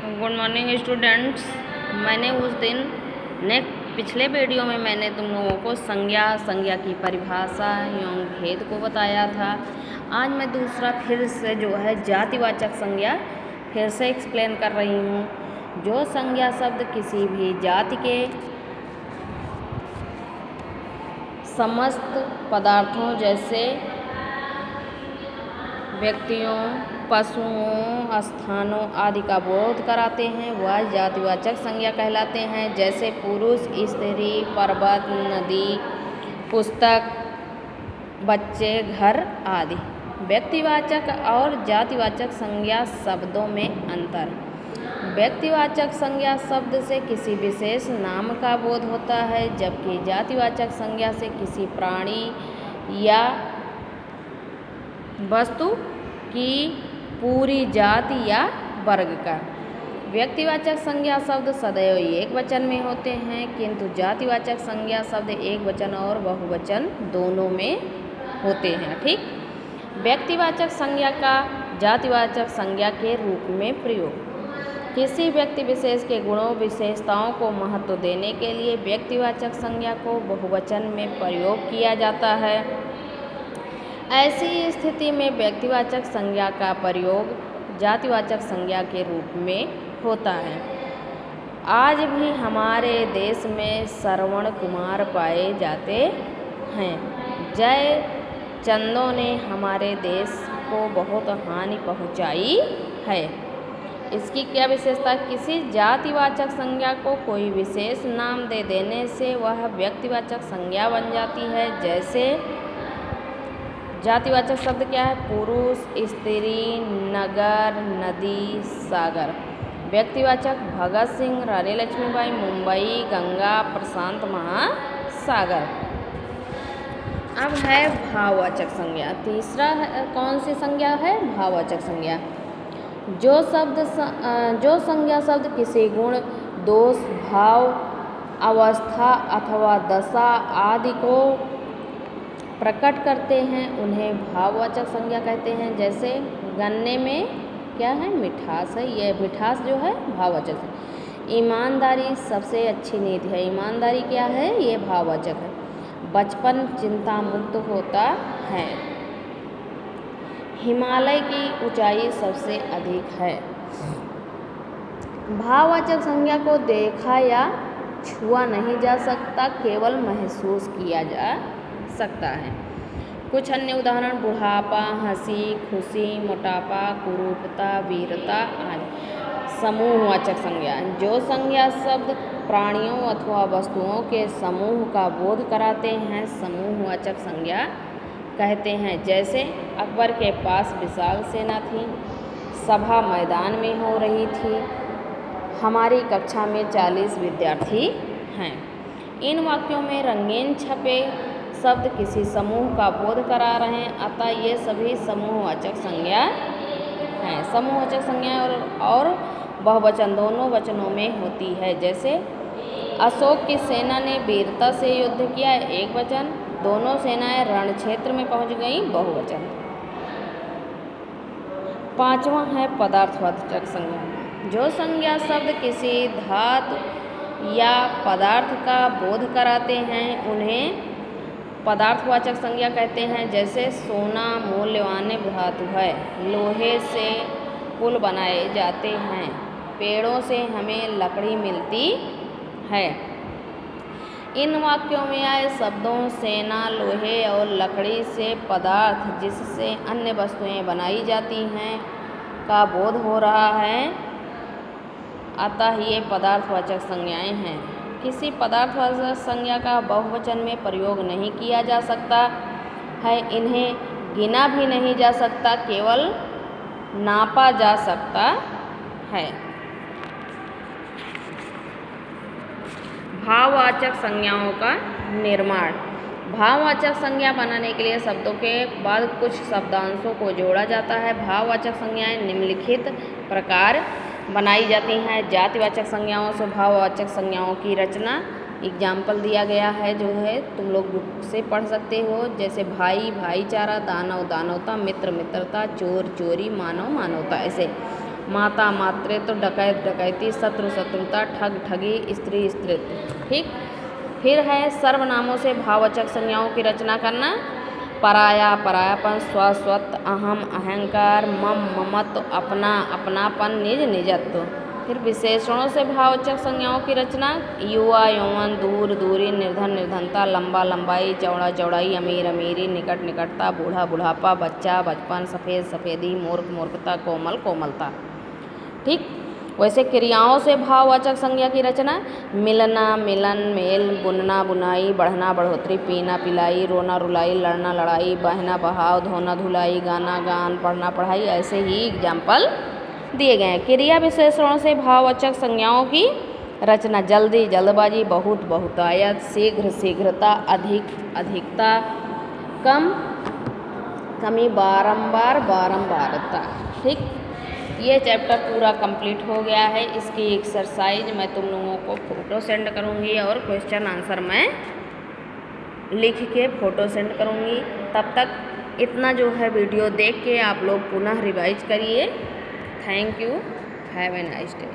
Good morning students. मैंने उस दिन पिछले वीडियो में मैंने तुम लोगों को संज्ञा की परिभाषा एवं भेद को बताया था। आज मैं दूसरा फिर से जो है जातिवाचक संज्ञा फिर से एक्सप्लेन कर रही हूँ। जो संज्ञा शब्द किसी भी जाति के समस्त पदार्थों जैसे व्यक्तियों, पशुओं, स्थानों आदि का बोध कराते हैं वह जातिवाचक संज्ञा कहलाते हैं। जैसे पुरुष, स्त्री, पर्वत, नदी, पुस्तक, बच्चे, घर आदि। व्यक्तिवाचक और जातिवाचक संज्ञा शब्दों में अंतर। व्यक्तिवाचक संज्ञा शब्द से किसी विशेष नाम का बोध होता है, जबकि जातिवाचक संज्ञा से किसी प्राणी या वस्तु की पूरी जाति या वर्ग का। व्यक्तिवाचक संज्ञा शब्द सदैव एक वचन में होते हैं, किंतु जातिवाचक संज्ञा शब्द एक वचन और बहुवचन दोनों में होते हैं। ठीक। व्यक्तिवाचक संज्ञा का जातिवाचक संज्ञा के रूप में प्रयोग। किसी व्यक्ति विशेष के गुणों विशेषताओं को महत्व देने के लिए व्यक्तिवाचक संज्ञा को बहुवचन में प्रयोग किया जाता है। ऐसी स्थिति में व्यक्तिवाचक संज्ञा का प्रयोग जातिवाचक संज्ञा के रूप में होता है। आज भी हमारे देश में श्रवण कुमार पाए जाते हैं। जय चंदों ने हमारे देश को बहुत हानि पहुंचाई है। इसकी क्या विशेषता? किसी जातिवाचक संज्ञा को कोई विशेष नाम दे देने से वह व्यक्तिवाचक संज्ञा बन जाती है। जैसे जातिवाचक शब्द क्या है? पुरुष, स्त्री, नगर, नदी, सागर। व्यक्तिवाचक भगत सिंह, रानी लक्ष्मीबाई, मुंबई, गंगा, प्रशांत महासागर। अब है भाववाचक संज्ञा। तीसरा कौन सी संज्ञा है? भाववाचक संज्ञा। जो संज्ञा शब्द किसी गुण, दोष, भाव, अवस्था अथवा दशा आदि को प्रकट करते हैं उन्हें भाववाचक संज्ञा कहते हैं। जैसे गन्ने में क्या है? मिठास है। यह मिठास जो है भाववाचक है। ईमानदारी सबसे अच्छी नीति है। ईमानदारी क्या है? ये भाववाचक है। बचपन चिंता मुक्त होता है। हिमालय की ऊंचाई सबसे अधिक है। भाववाचक संज्ञा को देखा या छुआ नहीं जा सकता, केवल महसूस किया जा सकता है। कुछ अन्य उदाहरण बुढ़ापा, हंसी, खुशी, मोटापा, कुरूपता, वीरता आदि। समूहवाचक संज्ञा। जो संज्ञा शब्द प्राणियों अथवा वस्तुओं के समूह का बोध कराते हैं समूहवाचक संज्ञा कहते हैं। जैसे अकबर के पास विशाल सेना थी, सभा मैदान में हो रही थी, हमारी कक्षा में 40 विद्यार्थी हैं। इन वाक्यों में रंगीन छपे शब्द किसी समूह का बोध करा रहे हैं, अतः ये सभी समूहवाचक संज्ञा हैं। समूहवाचक संज्ञा और बहुवचन दोनों वचनों में होती है। जैसे अशोक की सेना ने वीरता से युद्ध किया, एक वचन। दोनों सेनाएं रण क्षेत्र में पहुंच गईं, बहुवचन। पांचवा है पदार्थवाचक संज्ञा। जो संज्ञा शब्द किसी धातु या पदार्थ का बोध कराते हैं उन्हें पदार्थवाचक संज्ञा कहते हैं। जैसे सोना मूल्यवान धातु है, लोहे से पुल बनाए जाते हैं, पेड़ों से हमें लकड़ी मिलती है। इन वाक्यों में आए शब्दों सेना, लोहे और लकड़ी से पदार्थ जिससे अन्य वस्तुएं बनाई जाती हैं का बोध हो रहा है, अतः ये पदार्थवाचक संज्ञाएं हैं। किसी पदार्थवाचक संज्ञा का बहुवचन में प्रयोग नहीं किया जा सकता है। इन्हें गिना भी नहीं जा सकता, केवल नापा जा सकता है। भाववाचक संज्ञाओं का निर्माण। भाववाचक संज्ञा बनाने के लिए शब्दों के बाद कुछ शब्दांशों को जोड़ा जाता है। भाववाचक संज्ञाएं निम्नलिखित प्रकार बनाई जाती हैं। जातिवाचक संज्ञाओं से भाववाचक संज्ञाओं की रचना। एग्जाम्पल दिया गया है जो है तुम लोग बुक से पढ़ सकते हो। जैसे भाई भाईचारा, दानव दानवता, मित्र मित्रता, चोर चोरी, मानव मानवता। ऐसे माता मातृत्व, डकैत डकैती, शत्रु शत्रुता, ठग ठगी, स्त्री स्त्रीत्व। ठीक। फिर है सर्वनामों से भाववाचक संज्ञाओं की रचना करना। पराया परायापन, स्व स्वत्व, अहम अहंकार, मम ममत्व, अपना अपनापन, निज निजत्व। फिर विशेषणों से भाववाचक संज्ञाओं की रचना। युवा यौवन, दूर दूरी, निर्धन निर्धनता, लंबा लंबाई, चौड़ा चौड़ाई, अमीर अमीरी, निकट निकटता, बूढ़ा बुढ़ापा, बच्चा बचपन, सफ़ेद सफ़ेदी, मूर्ख मूर्खता, कोमल कोमलता। ठीक। वैसे क्रियाओं से भाववाचक संज्ञा की रचना। मिलना मिलन मेल, बुनना बुनाई, बढ़ना बढ़ोतरी, पीना पिलाई, रोना रुलाई, लड़ना लड़ाई, बहना बहाव, धोना धुलाई, गाना गान, पढ़ना पढ़ाई। ऐसे ही एग्जाम्पल दिए गए हैं। क्रिया विशेषणों से भाववाचक संज्ञाओं की रचना। जल्दी जल्दबाजी, बहुत बहुतायत, शीघ्र शीघ्रता, अधिक अधिकता, कम कमी, बारंबार बारंबारता। ठीक। ये चैप्टर पूरा कंप्लीट हो गया है। इसकी एक्सरसाइज मैं तुम लोगों को फ़ोटो सेंड करूँगी और क्वेश्चन आंसर मैं लिख के फ़ोटो सेंड करूँगी। तब तक इतना जो है वीडियो देख के आप लोग पुनः रिवाइज करिए। Thank you. Have a nice day.